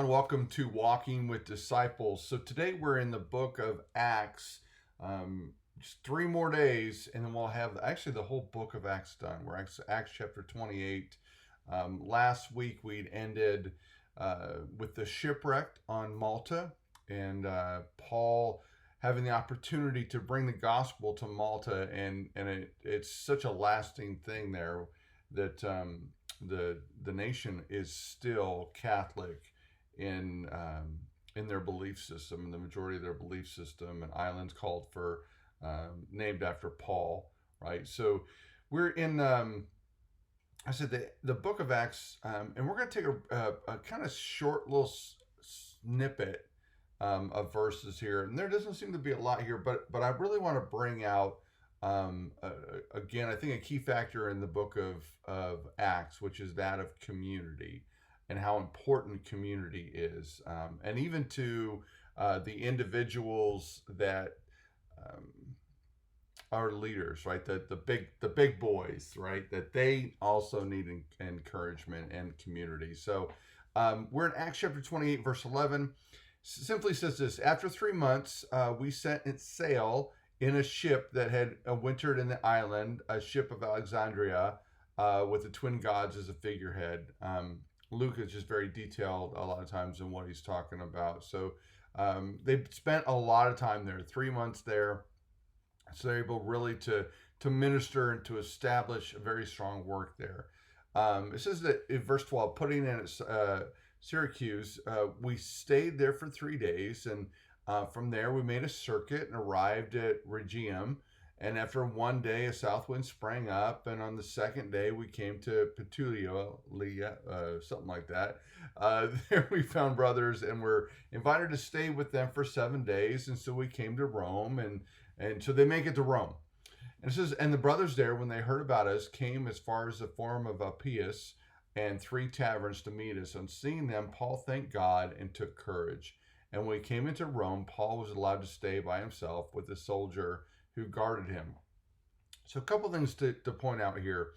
everyone. Welcome to Walking with Disciples. So today we're in the book of Acts. Just 3 more days, and then we'll have actually the whole book of Acts done. We're Acts chapter 28. Last week we'd ended with the shipwreck on Malta, and Paul having the opportunity to bring the gospel to Malta, and it's such a lasting thing there that the nation is still Catholic in their belief system, and the majority of their belief system, and islands called for named after Paul, right? So we're in I said the book of Acts, and we're going to take a kind of short little snippet of verses here, and there doesn't seem to be a lot here, but I really want to bring out again, I think a key factor in the book of Acts, which is that of community and how important community is, and even to the individuals that are leaders, right? The big boys, right? That they also need encouragement and community. So we're in Acts chapter 28, verse 11. Simply says this: after 3 months, we set sail in a ship that had wintered in the island, a ship of Alexandria, with the twin gods as a figurehead. Luke is just very detailed a lot of times in what he's talking about. So they spent a lot of time there, 3 months there. So they're able really to minister and to establish a very strong work there. It says that in verse 12, putting in Syracuse, we stayed there for 3 days, and from there we made a circuit and arrived at Rhegium. And after 1 day, a south wind sprang up, and on the second day we came to Petulia, something like that. There we found brothers and were invited to stay with them for 7 days, and so we came to Rome, and so they make it to Rome. And it says, and the brothers there, when they heard about us, came as far as the Forum of Appius and 3 taverns to meet us. On seeing them, Paul thanked God and took courage. And when he came into Rome, Paul was allowed to stay by himself with a soldier who guarded him. So a couple things to point out here.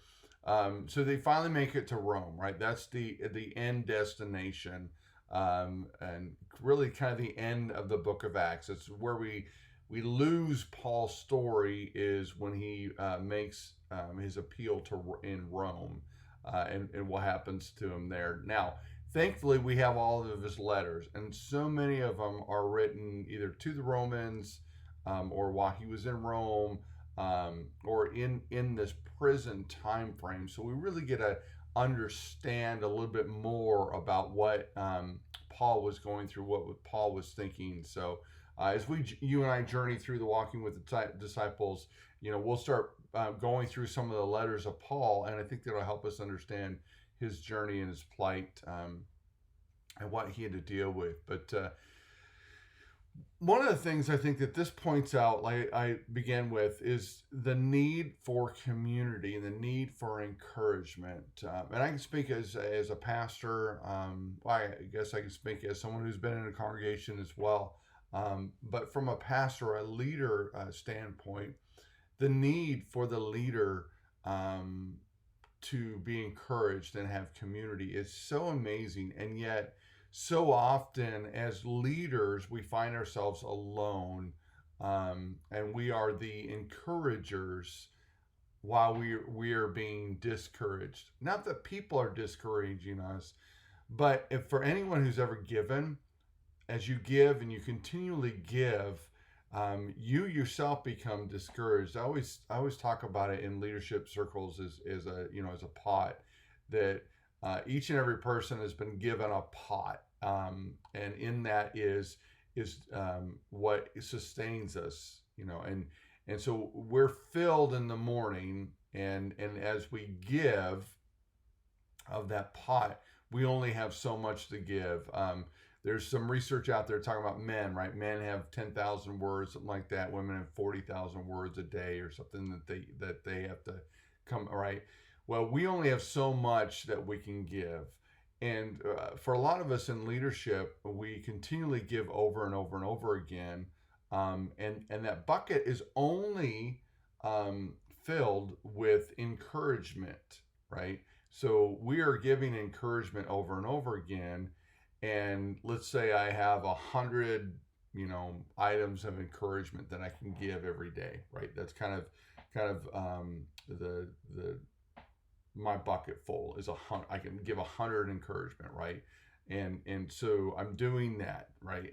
So they finally make it to Rome, right? That's the end destination, and really kind of the end of the book of Acts. It's where we lose Paul's story, is when he makes his appeal in Rome, and what happens to him there. Now, thankfully, we have all of his letters, and so many of them are written either to the Romans, or while he was in Rome, or in this prison time frame. So we really get to understand a little bit more about what Paul was going through, what Paul was thinking. So as you and I journey through the Walking with the Disciples, we'll start going through some of the letters of Paul, and I think that'll help us understand his journey and his plight, and what he had to deal with. But one of the things I think that this points out, like I began with, is the need for community and the need for encouragement. And I can speak as a pastor. I guess I can speak as someone who's been in a congregation as well. But from a pastor, a leader standpoint, the need for the leader to be encouraged and have community is so amazing. And yet, so often as leaders, we find ourselves alone, and we are the encouragers while we are being discouraged. Not that people are discouraging us, but if for anyone who's ever given, as you give and you continually give, you yourself become discouraged. I always talk about it in leadership circles as a pot that each and every person has been given a pot, and in that is what sustains us, and so we're filled in the morning, and as we give of that pot, we only have so much to give. There's some research out there talking about men, right? Men have 10,000 words, something like that. Women have 40,000 words a day, or something that they have to come, right? Well, we only have so much that we can give. And for a lot of us in leadership, we continually give over and over and over again. And that bucket is only filled with encouragement, right? So we are giving encouragement over and over again. and let's say I have 100, items of encouragement that I can give every day, right? That's the my bucket full is 100. I can give 100 encouragement, right? And so I'm doing that, right?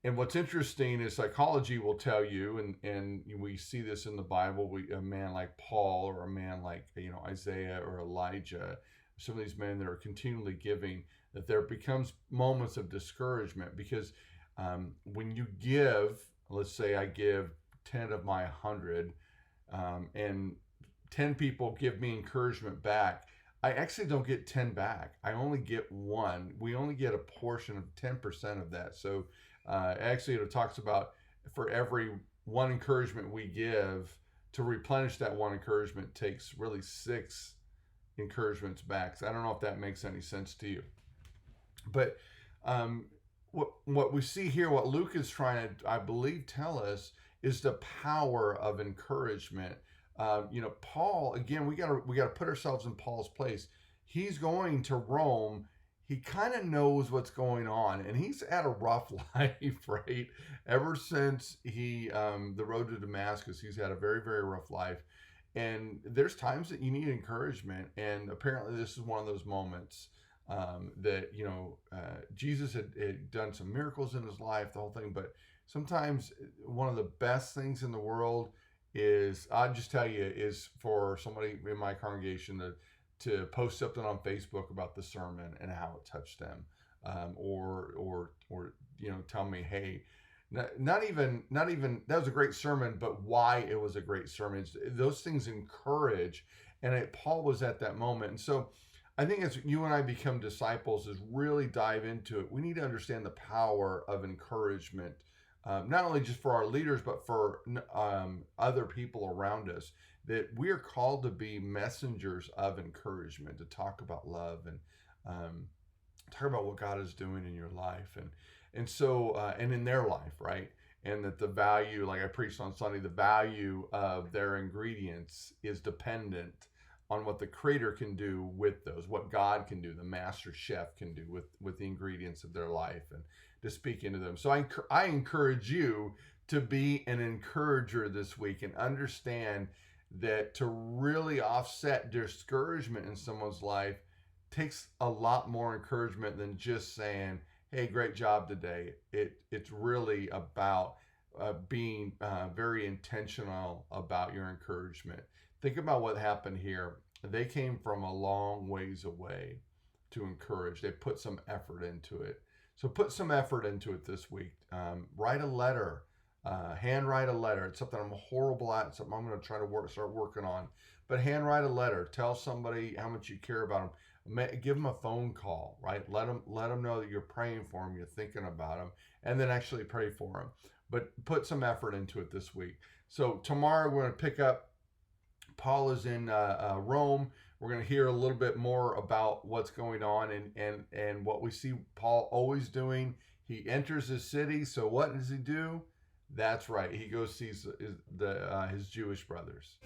And what's interesting is psychology will tell you, and we see this in the Bible. A man like Paul, or a man like Isaiah or Elijah, some of these men that are continually giving, that there becomes moments of discouragement because when you give, let's say I give 10 of my 100, and 10 people give me encouragement back. I actually don't get 10 back. I only get one. We only get a portion of 10% of that. So actually, it talks about for every one encouragement we give, to replenish that one encouragement takes really 6 encouragements back. So I don't know if that makes any sense to you. But what we see here, what Luke is trying to, I believe, tell us is the power of encouragement. Paul, again, we gotta put ourselves in Paul's place. He's going to Rome. He kind of knows what's going on, and he's had a rough life, right? Ever since the road to Damascus, he's had a very, very rough life. And there's times that you need encouragement, and apparently this is one of those moments that Jesus had done some miracles in his life, the whole thing. But sometimes one of the best things in the world is, I'll just tell you, is for somebody in my congregation to post something on Facebook about the sermon and how it touched them, or tell me, hey, not even that was a great sermon, but why it was a great sermon. Those things encourage, and Paul was at that moment. And so I think as you and I become disciples, is really dive into it. We need to understand the power of encouragement, not only just for our leaders, but for other people around us, that we are called to be messengers of encouragement, to talk about love and talk about what God is doing in your life and so and in their life, right? And that the value, like I preached on Sunday, the value of their ingredients is dependent on what the Creator can do with those, what God can do, the master chef can do with the ingredients of their life, and to speak into them. So I encourage you to be an encourager this week, and understand that to really offset discouragement in someone's life takes a lot more encouragement than just saying, hey, great job today. It's really about being very intentional about your encouragement. Think about what happened here. They came from a long ways away to encourage. They put some effort into it. So put some effort into it this week. Write a letter. Handwrite a letter. It's something I'm horrible at. It's something I'm going to try to start working on. But handwrite a letter. Tell somebody how much you care about them. Give them a phone call, right? Let them know that you're praying for them, you're thinking about them, and then actually pray for them. But put some effort into it this week. So tomorrow we're going to pick up. Paul is in Rome. We're going to hear a little bit more about what's going on and what we see Paul always doing. He enters the city. So what does he do? That's right. He goes sees his Jewish brothers.